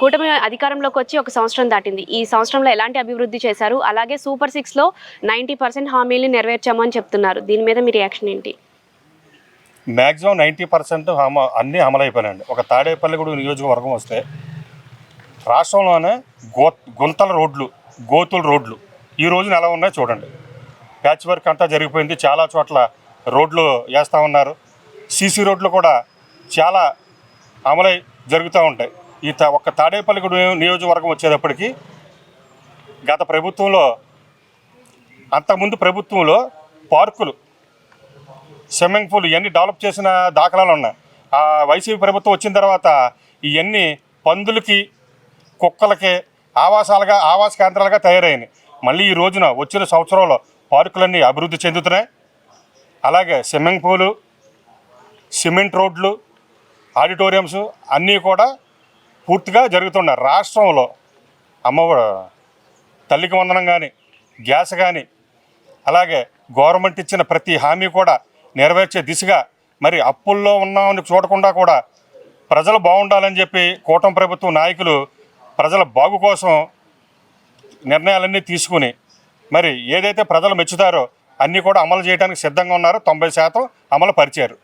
కూటమి అధికారంలోకి వచ్చి 1 సంవత్సరం దాటింది. ఈ సంవత్సరంలో ఎలాంటి అభివృద్ధి చేశారు? అలాగే సూపర్ 6లో 90% హామీలు నెరవేర్చామని చెప్తున్నారు. దీని మీద మీ రియాక్షన్ ఏంటి? మ్యాక్సిమం 90% అన్నీ అమలైపోయినాయండి. ఒక తాడేపల్లిగూడెం నియోజకవర్గం వస్తే రాష్ట్రంలోనే గుంతల రోడ్లు, గోతుల రోడ్లు ఈ రోజున ఎలా ఉన్నాయో చూడండి. ప్యాచ్ వర్క్ అంతా జరిగిపోయింది. చాలా చోట్ల రోడ్లు వేస్తూ ఉన్నారు. సీసీ రోడ్లు కూడా చాలా అమలై జరుగుతూ ఉంటాయి. ఒక్క తాడేపల్లిగూడెం నియోజకవర్గం వచ్చేటప్పటికి గత ప్రభుత్వంలో, అంతకుముందు ప్రభుత్వంలో పార్కులు, స్విమ్మింగ్ పూల్ ఇవన్నీ డెవలప్ చేసిన దాఖలాలు ఉన్నాయి. ఆ వైసీపీ ప్రభుత్వం వచ్చిన తర్వాత ఇవన్నీ పందులకి, కుక్కలకి ఆవాస కేంద్రాలుగా తయారైనాయి. మళ్ళీ ఈ రోజున వచ్చిన సంవత్సరంలో పార్కులన్నీ అభివృద్ధి చెందుతున్నాయి. అలాగే స్విమ్మింగ్ పూలు, సిమెంట్ రోడ్లు, ఆడిటోరియంస్ అన్నీ కూడా పూర్తిగా జరుగుతున్నాయి. రాష్ట్రంలో తల్లికి వందనం కానీ, గ్యాస్ కానీ, అలాగే గవర్నమెంట్ ఇచ్చిన ప్రతి హామీ కూడా నెరవేర్చే దిశగా మరి అప్పుల్లో ఉన్నామని చూడకుండా కూడా ప్రజలు బాగుండాలని చెప్పి కూటమి ప్రభుత్వం నాయకులు ప్రజల బాగు కోసం నిర్ణయాలన్నీ తీసుకుని మరి ఏదైతే ప్రజలు మెచ్చుతారో అన్నీ కూడా అమలు చేయడానికి సిద్ధంగా ఉన్నారు. 90% అమలు పరిచారు.